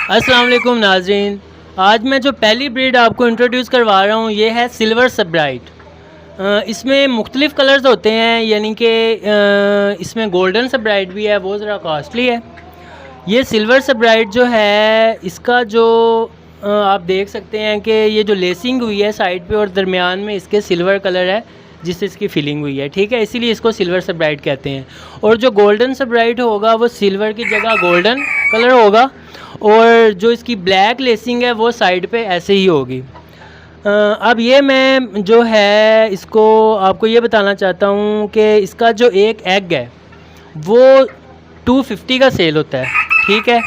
अस्सलाम वालेकुम नाज़रीन। आज मैं जो पहली ब्रीड आपको इंट्रोड्यूस करवा रहा हूँ ये है सिल्वर सबराइट। इसमें मुख्तलिफ़ कलर्स होते हैं, यानी कि इसमें गोल्डन सबराइट भी है, वो ज़रा कॉस्टली है। ये सिल्वर सबराइट जो है इसका जो आप देख सकते हैं कि ये जो लेसिंग हुई है साइड पे और दरमियान में इसके सिल्वर कलर है जिससे इसकी फिलिंग हुई है, ठीक है, इसीलिए इसको सिल्वर सबराइट कहते हैं। और जो गोल्डन सबराइट होगा वो सिल्वर की जगह गोल्डन कलर होगा और जो इसकी ब्लैक लेसिंग है वो साइड पे ऐसे ही होगी। अब ये मैं जो है इसको आपको ये बताना चाहता हूँ कि इसका जो एक एग है वो 250 का सेल होता है, ठीक है।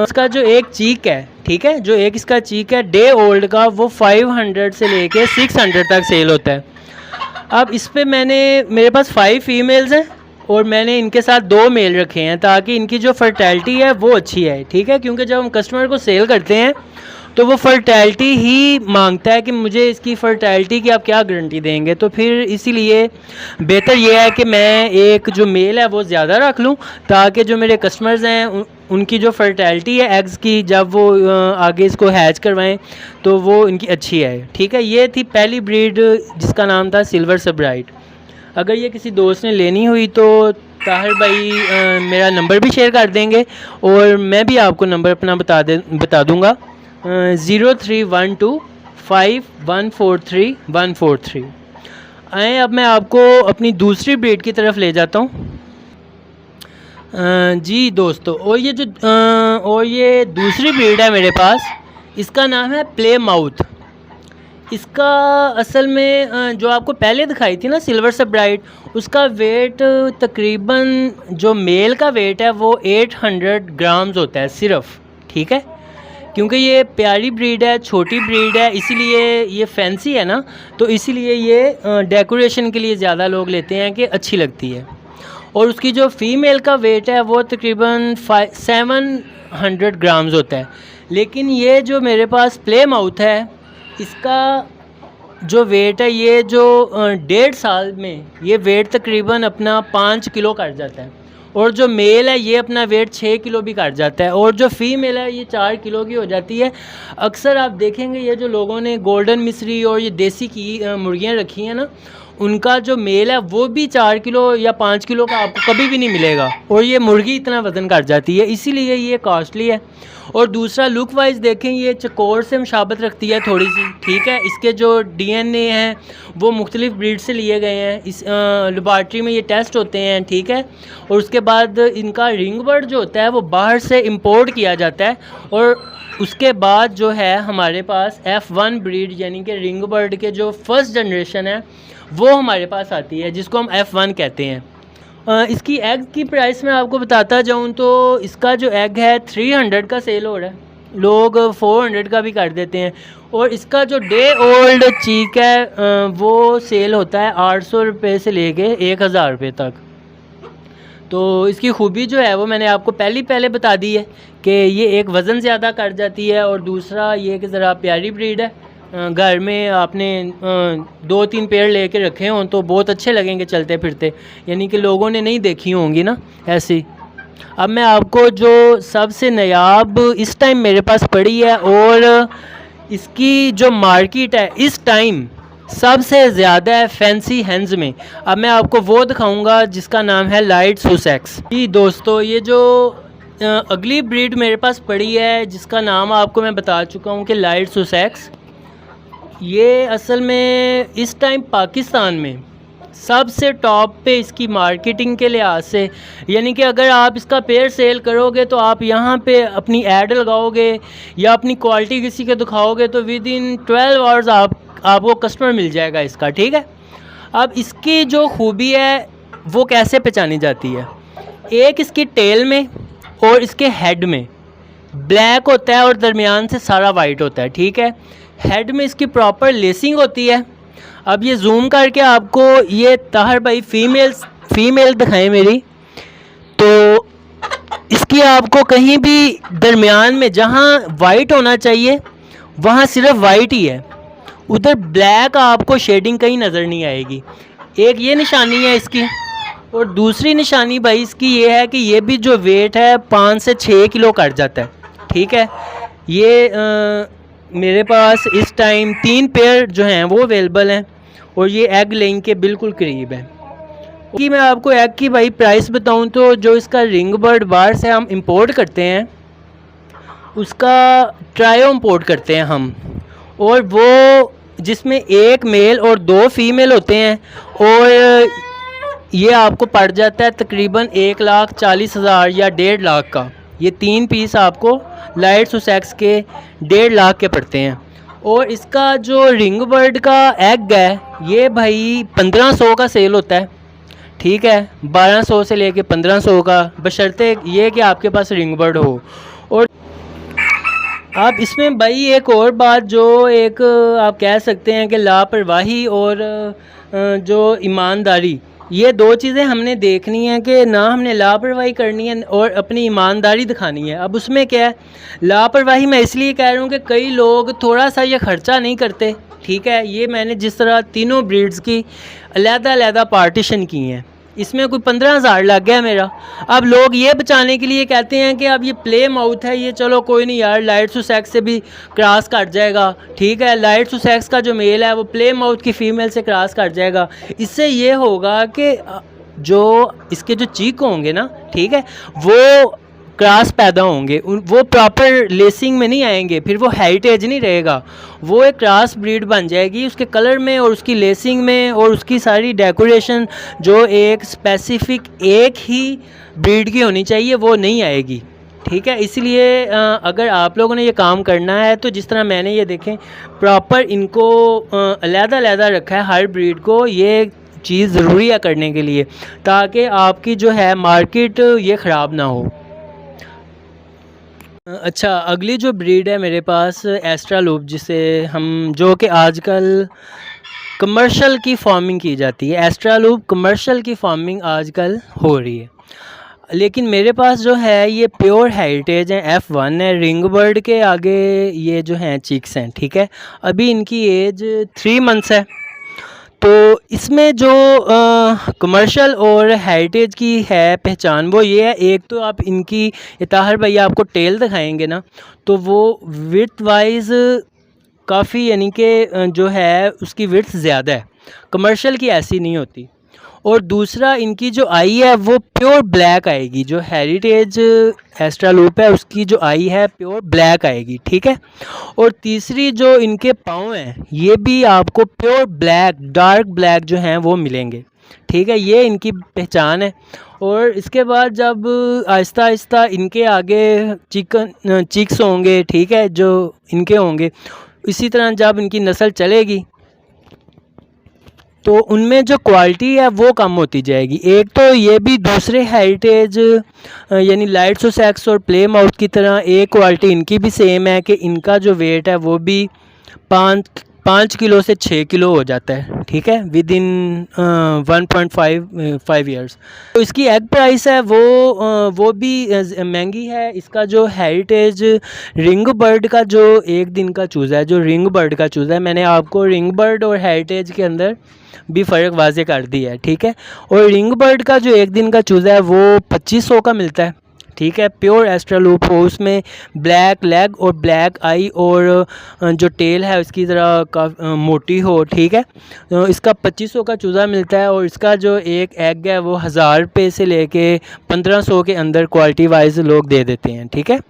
इसका जो एक चीक है, ठीक है, जो एक इसका चीक है डे ओल्ड का वो 500 से लेके 600 तक सेल होता है। अब इस पे मेरे पास 5 फीमेल्स हैं और मैंने इनके साथ 2 मेल रखे हैं ताकि इनकी जो फर्टैलिटी है वो अच्छी है, ठीक है, क्योंकि जब हम कस्टमर को सेल करते हैं तो वो फर्टैलिटी ही मांगता है कि मुझे इसकी फर्टैलिटी की आप क्या गारंटी देंगे। तो फिर इसीलिए बेहतर ये है कि मैं एक जो मेल है वो ज़्यादा रख लूँ ताकि जो मेरे कस्टमर्स हैं उनकी जो फर्टैलिटी है एग्स की, जब वो आगे इसको हैच करवाएं तो वो इनकी अच्छी है, ठीक है। ये थी पहली ब्रीड जिसका नाम था सिल्वर सबराइट। अगर ये किसी दोस्त ने लेनी हुई तो ताहिर भाई मेरा नंबर भी शेयर कर देंगे और मैं भी आपको नंबर अपना बता दूँगा 03125143 आए। अब मैं आपको अपनी दूसरी ब्रीड की तरफ ले जाता हूँ। जी दोस्तों, और ये दूसरी ब्रीड है मेरे पास, इसका नाम है प्ले माउथ। इसका असल में जो आपको पहले दिखाई थी ना सिल्वर सबराइट, उसका वेट तकरीबन जो मेल का वेट है वो 800 ग्राम्स होता है सिर्फ, ठीक है। क्योंकि ये प्यारी ब्रीड है, छोटी ब्रीड है, इसीलिए ये फैंसी है ना, तो इसीलिए ये डेकोरेशन के लिए ज़्यादा लोग लेते हैं कि अच्छी लगती है। और उसकी जो फ़ीमेल का वेट है वो तकरीबन 700 ग्राम्स होता है। लेकिन ये जो मेरे पास प्ले माउथ है इसका जो वेट है ये जो 1.5 साल में ये वेट तकरीबन अपना 5 किलो कर जाता है और जो मेल है ये अपना वेट 6 किलो भी काट जाता है और जो फ़ीमेल है ये 4 किलो की हो जाती है। अक्सर आप देखेंगे ये जो लोगों ने गोल्डन मिस्री और ये देसी की मुर्गियाँ रखी हैं ना, उनका जो मेल है वो भी 4 किलो या 5 किलो का आपको कभी भी नहीं मिलेगा और ये मुर्गी इतना वज़न काट जाती है, इसीलिए ये कॉस्टली है। और दूसरा लुक वाइज देखें ये चकोर से मुशाबत रखती है थोड़ी सी, ठीक है। इसके जो डीएनए हैं वो मुख्तलिफ़ ब्रीड से लिए गए हैं, इस लेबॉर्ट्री में ये टेस्ट होते हैं, ठीक है। और उसके बाद इनका रिंग बर्ड जो होता है वो बाहर से इंपोर्ट किया जाता है और उसके बाद जो है हमारे पास F1 ब्रीड यानी कि रिंग बर्ड के जो फर्स्ट जनरेशन है वो हमारे पास आती है जिसको हम F1 कहते हैं। इसकी एग की प्राइस मैं आपको बताता जाऊं तो इसका जो एग है 300 का सेल हो रहा है, लोग 400 का भी कर देते हैं। और इसका जो डे ओल्ड चीक है वो सेल होता है 800 रुपये से लेके 1000 रुपये तक। तो इसकी खूबी जो है वो मैंने आपको पहले बता दी है कि ये एक वज़न ज़्यादा कर जाती है और दूसरा ये कि ज़रा प्यारी ब्रीड है। घर में आपने 2-3 पेड़ लेके रखे हों तो बहुत अच्छे लगेंगे चलते फिरते, यानी कि लोगों ने नहीं देखी होंगी ना ऐसी। अब मैं आपको जो सबसे नायाब इस टाइम मेरे पास पड़ी है और इसकी जो मार्केट है इस टाइम सबसे ज़्यादा है फैंसी हैंड्स में, अब मैं आपको वो दिखाऊंगा जिसका नाम है लाइट सुसेक्स। जी दोस्तों, ये जो अगली ब्रीड मेरे पास पड़ी है जिसका नाम आपको मैं बता चुका हूँ कि लाइट सुसेक्स, ये असल में इस टाइम पाकिस्तान में सबसे टॉप पे इसकी मार्केटिंग के लिहाज से, यानी कि अगर आप इसका पेयर सेल करोगे तो आप यहाँ पे अपनी ऐड लगाओगे या अपनी क्वालिटी किसी को दिखाओगे तो विद इन 12 आवर्स आपको कस्टमर मिल जाएगा इसका, ठीक है। अब इसकी जो खूबी है वो कैसे पहचानी जाती है, एक इसकी टेल में और इसके हेड में ब्लैक होता है और दरमियान से सारा वाइट होता है, ठीक है। हेड में इसकी प्रॉपर लेसिंग होती है। अब ये जूम करके आपको ये ताहर भाई फीमेल दिखाएं मेरी, तो इसकी आपको कहीं भी दरमियान में जहाँ वाइट होना चाहिए वहाँ सिर्फ वाइट ही है, उधर ब्लैक आपको शेडिंग कहीं नज़र नहीं आएगी। एक ये निशानी है इसकी और दूसरी निशानी भाई इसकी ये है कि ये भी जो वेट है 5 से 6 किलो कट जाता है, ठीक है। ये मेरे पास इस टाइम 3 पेयर जो हैं वो अवेलेबल हैं और ये एग लेइंग के बिल्कुल करीब है। कि मैं आपको एग की भाई प्राइस बताऊं तो जो इसका रिंग बर्ड बाहर से हम इंपोर्ट करते हैं उसका ट्रायो इंपोर्ट करते हैं हम, और वो जिसमें 1 मेल और 2 फीमेल होते हैं, और ये आपको पड़ जाता है तकरीबन 1,40,000 या 1.5 लाख का। ये 3 पीस आपको लाइट सुसेक्स के 1.5 लाख के पड़ते हैं। और इसका जो रिंग बर्ड का एग है ये भाई 1500 का सेल होता है, ठीक है, 1200 से लेके 1500 का, बशर्ते ये कि आपके पास रिंग बर्ड हो। और आप इसमें भाई एक और बात जो एक आप कह सकते हैं कि लापरवाही और जो ईमानदारी, ये 2 चीज़ें हमने देखनी है कि ना हमने लापरवाही करनी है और अपनी ईमानदारी दिखानी है। अब उसमें क्या है, लापरवाही मैं इसलिए कह रहा हूँ कि कई लोग थोड़ा सा ये ख़र्चा नहीं करते, ठीक है। ये मैंने जिस तरह तीनों ब्रीड्स की अलग-अलग पार्टीशन की हैं, इसमें कोई 15,000 लग गया मेरा। अब लोग ये बचाने के लिए कहते हैं कि अब ये प्ले माउथ है, ये चलो कोई नहीं यार, लाइट सुसेक्स से भी क्रॉस कट जाएगा, ठीक है, लाइट सुसेक्स का जो मेल है वो प्ले माउथ की फ़ीमेल से क्रॉस कट जाएगा। इससे ये होगा कि जो इसके जो चीक होंगे ना, ठीक है, वो क्रॉस पैदा होंगे, वो प्रॉपर लेसिंग में नहीं आएंगे, फिर वो हेरिटेज नहीं रहेगा, वो एक क्रॉस ब्रीड बन जाएगी उसके कलर में और उसकी लेसिंग में और उसकी सारी डेकोरेशन जो एक स्पेसिफिक एक ही ब्रीड की होनी चाहिए वो नहीं आएगी, ठीक है। इसलिए अगर आप लोगों ने ये काम करना है तो जिस तरह मैंने ये देखें प्रॉपर इनको अलग-अलग रखा है हर ब्रीड को, ये चीज़ ज़रूरी है करने के लिए, ताकि आपकी जो है मार्केट ये ख़राब ना हो। अच्छा, अगली जो ब्रीड है मेरे पास एस्ट्रालूप, जिसे हम जो कि आजकल कमर्शियल की फार्मिंग की जाती है, एस्ट्रालूप कमर्शियल की फार्मिंग आजकल हो रही है, लेकिन मेरे पास जो है ये प्योर हेरिटेज है, F1 है, रिंग बर्ड के आगे ये जो हैं चिक्स हैं, ठीक है। अभी इनकी एज 3 मंथ्स है। तो इसमें जो कमर्शियल और हेरिटेज की है पहचान वो ये है, एक तो आप इनकी ताहिर भैया आपको टेल दिखाएंगे ना, तो वो विड्थ वाइज काफ़ी यानी कि जो है उसकी विड्थ ज़्यादा है, कमर्शियल की ऐसी नहीं होती। और दूसरा इनकी जो आई है वो प्योर ब्लैक आएगी, जो हेरिटेज एस्ट्रालूप है उसकी जो आई है प्योर ब्लैक आएगी, ठीक है। और तीसरी जो इनके पाँव हैं ये भी आपको प्योर ब्लैक, डार्क ब्लैक जो हैं वो मिलेंगे, ठीक है, ये इनकी पहचान है। और इसके बाद जब आहिस्ता आहिस्ता इनके आगे चिक्स होंगे, ठीक है, जो इनके होंगे, इसी तरह जब इनकी नस्ल चलेगी तो उनमें जो क्वालिटी है वो कम होती जाएगी। एक तो ये भी दूसरे हेरिटेज यानी लाइट सुसेक्स और प्ले माउथ की तरह एक क्वालिटी इनकी भी सेम है कि इनका जो वेट है वो भी 5 किलो से 6 किलो हो जाता है, ठीक है, विद इन 1.5 ईयर्स। तो इसकी एग प्राइस है वो भी महंगी है। इसका जो हेरिटेज रिंग बर्ड का जो 1 दिन का चूज़ा है, जो रिंग बर्ड का चूज़ा है, मैंने आपको रिंग बर्ड और हेरिटेज के अंदर भी फ़र्क वाज़े कर दिया है, ठीक है। और रिंग बर्ड का जो 1 दिन का चूज़ा है वो 2500 का मिलता है, ठीक है, प्योर एस्ट्रालूप हो, उसमें ब्लैक लेग और ब्लैक आई और जो टेल है उसकी ज़रा मोटी हो, ठीक है। तो इसका 2500 का चूज़ा मिलता है और इसका जो एक एग है वो 1000 रुपये से लेके 1500 के अंदर क्वालिटी वाइज लोग दे देते हैं, ठीक है।